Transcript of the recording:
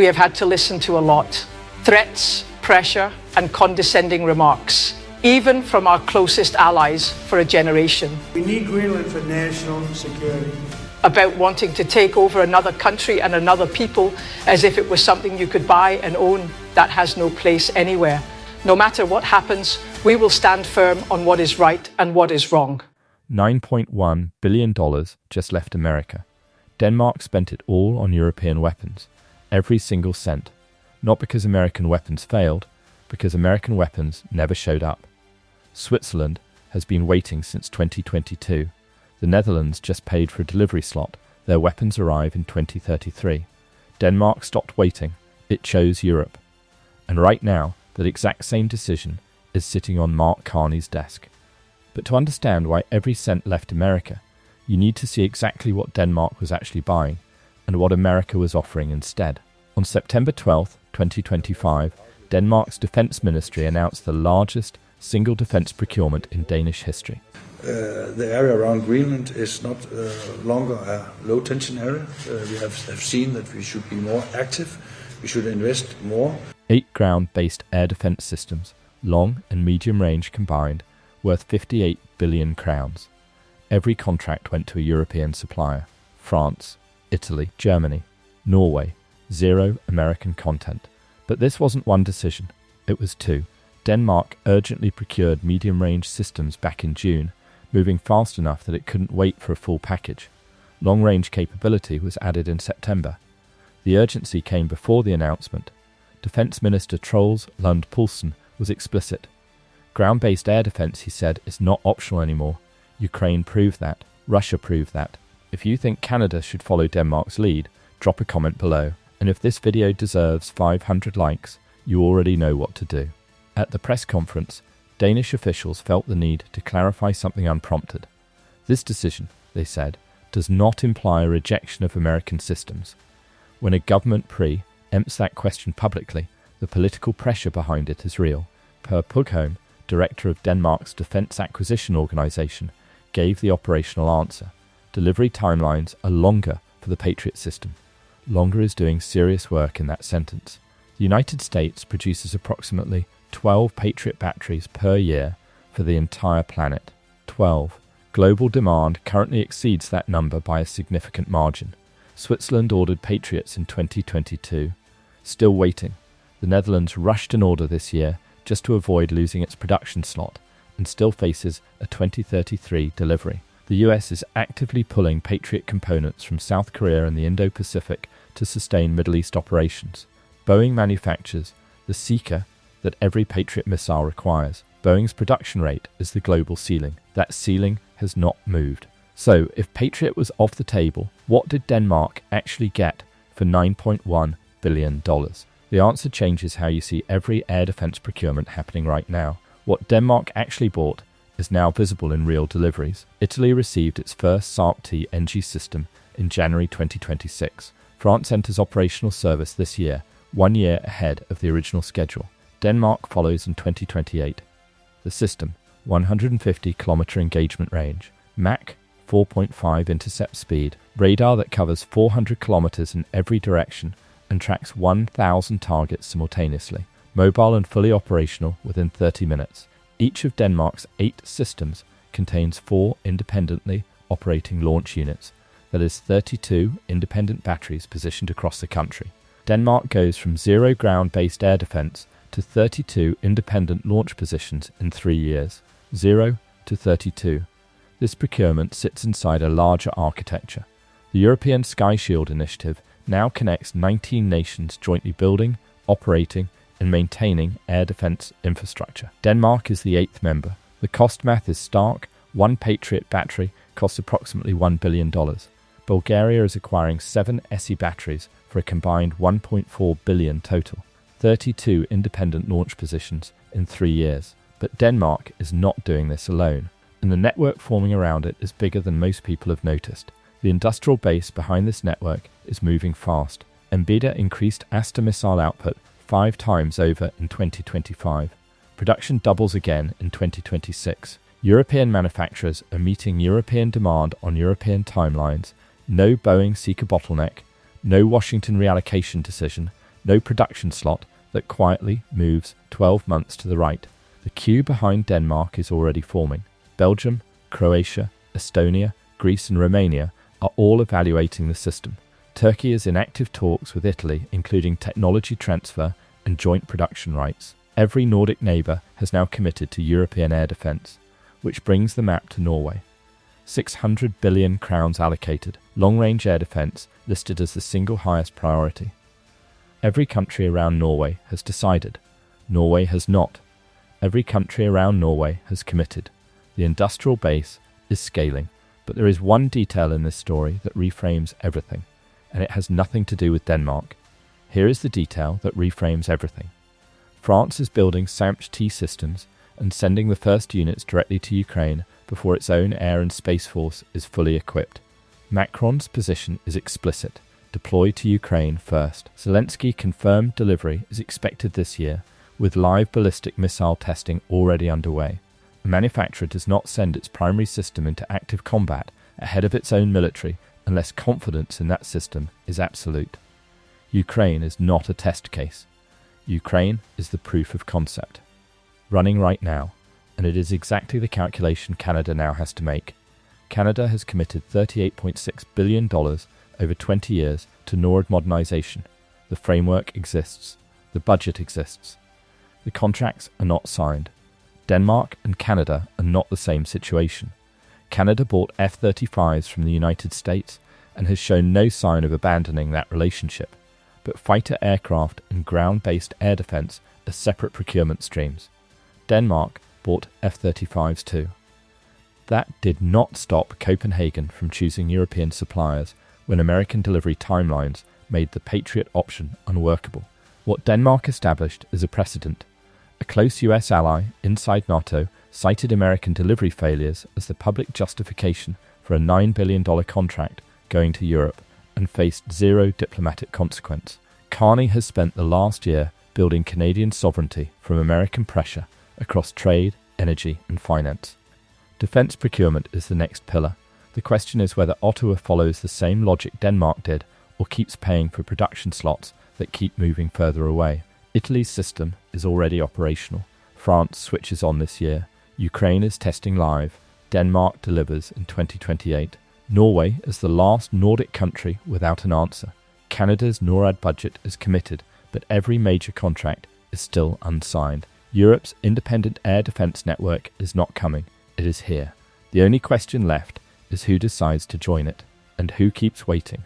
we have had to listen to a lot. Threats, pressure, and condescending remarks, even from our closest allies for a generation. We need Greenland for national security. About wanting to take over another country and another people as if it was something you could buy and own. That has no place anywhere. No matter what happens, we will stand firm on what is right and what is wrong. $9.1 billion just left America. Denmark spent it all on European weapons. Every single cent. Not because American weapons failed, because American weapons never showed up. Switzerland has been waiting since 2022. The Netherlands just paid for a delivery slot. Their weapons arrive in 2033. Denmark stopped waiting. It chose Europe. And right now, that exact same decision is sitting on Mark Carney's desk. But to understand why every cent left America, you need to see exactly what Denmark was actually buying and what America was offering instead. On September 12, 2025, Denmark's defense ministry announced the largest single defense procurement in Danish history. The area around Greenland is not longer a low-tension area. We have seen that we should be more active. We should invest more. 8 ground-based air defense systems, long and medium range combined, worth 58 billion crowns. Every contract went to a European supplier. France, Italy, Germany, Norway. 0 American content. But this wasn't one decision. It was 2. Denmark urgently procured medium-range systems back in June, moving fast enough that it couldn't wait for a full package. Long-range capability was added in September. The urgency came before the announcement. Defence Minister Troels Lund Poulsen was explicit. Ground-based air defence, he said, is not optional anymore. Ukraine proved that. Russia proved that. If you think Canada should follow Denmark's lead, drop a comment below. And if this video deserves 500 likes, you already know what to do. At the press conference, Danish officials felt the need to clarify something unprompted. This decision, they said, does not imply a rejection of American systems. When a government pre-empts that question publicly, the political pressure behind it is real. Per Pugholm, director of Denmark's Defence Acquisition Organisation, gave the operational answer. Delivery timelines are longer for the Patriot system. Longer is doing serious work in that sentence. The United States produces approximately 12 Patriot batteries per year for the entire planet. 12. Global demand currently exceeds that number by a significant margin. Switzerland ordered Patriots in 2022. Still waiting. The Netherlands rushed an order this year just to avoid losing its production slot and still faces a 2033 delivery. The US is actively pulling Patriot components from South Korea and the Indo-Pacific to sustain Middle East operations. Boeing manufactures the seeker that every Patriot missile requires. Boeing's production rate is the global ceiling. That ceiling has not moved. So, if Patriot was off the table, what did Denmark actually get for $9.1 billion? The answer changes how you see every air defense procurement happening right now. What Denmark actually bought is now visible in real deliveries. Italy received its first SARC-T NG system in January 2026. France enters operational service this year, 1 year ahead of the original schedule. Denmark follows in 2028. The system, 150-kilometer engagement range, Mach 4.5 intercept speed, radar that covers 400 kilometers in every direction and tracks 1,000 targets simultaneously, mobile and fully operational within 30 minutes. Each of Denmark's 8 systems contains 4 independently operating launch units, that is 32 independent batteries positioned across the country. Denmark goes from 0 ground-based air defense to 32 independent launch positions in 3 years. 0 to 32. This procurement sits inside a larger architecture. The European Sky Shield initiative now connects 19 nations jointly building, operating, and maintaining air defense infrastructure. Denmark is the 8th member. The cost math is stark. 1 Patriot battery costs approximately $1 billion. Bulgaria is acquiring 7 ESSI batteries for a combined $1.4 billion total. 32 independent launch positions in 3 years. But Denmark is not doing this alone, and the network forming around it is bigger than most people have noticed. The industrial base behind this network is moving fast. Embeda increased Aster missile output 5 times over in 2025. Production doubles again in 2026. European manufacturers are meeting European demand on European timelines. No Boeing seeker bottleneck, no Washington reallocation decision, no production slot that quietly moves 12 months to the right. The queue behind Denmark is already forming. Belgium, Croatia, Estonia, Greece and Romania are all evaluating the system. Turkey is in active talks with Italy, including technology transfer and joint production rights. Every Nordic neighbour has now committed to European air defence, which brings the map to Norway. 600 billion crowns allocated, long-range air defence listed as the single highest priority. Every country around Norway has decided. Norway has not. Every country around Norway has committed. The industrial base is scaling, but there is one detail in this story that reframes everything, and it has nothing to do with Denmark. Here is the detail that reframes everything. France is building SAMP-T systems and sending the first units directly to Ukraine before its own air and space force is fully equipped. Macron's position is explicit. Deploy to Ukraine first. Zelensky confirmed delivery is expected this year, with live ballistic missile testing already underway. A manufacturer does not send its primary system into active combat ahead of its own military unless confidence in that system is absolute. Ukraine is not a test case. Ukraine is the proof of concept. Running right now, and it is exactly the calculation Canada now has to make. Canada has committed $38.6 billion over 20 years to NORAD modernisation. The framework exists. The budget exists. The contracts are not signed. Denmark and Canada are not the same situation. Canada bought F-35s from the United States and has shown no sign of abandoning that relationship, but fighter aircraft and ground-based air defence are separate procurement streams. Denmark bought F-35s too. That did not stop Copenhagen from choosing European suppliers when American delivery timelines made the Patriot option unworkable. What Denmark established is a precedent. A close US ally inside NATO cited American delivery failures as the public justification for a $9 billion contract going to Europe and faced zero diplomatic consequence. Carney has spent the last year building Canadian sovereignty from American pressure across trade, energy and finance. Defence procurement is the next pillar. The question is whether Ottawa follows the same logic Denmark did or keeps paying for production slots that keep moving further away. Italy's system is already operational. France switches on this year. Ukraine is testing live. Denmark delivers in 2028. Norway is the last Nordic country without an answer. Canada's NORAD budget is committed, but every major contract is still unsigned. Europe's independent air defence network is not coming. It is here. The only question left is who decides to join it, and who keeps waiting.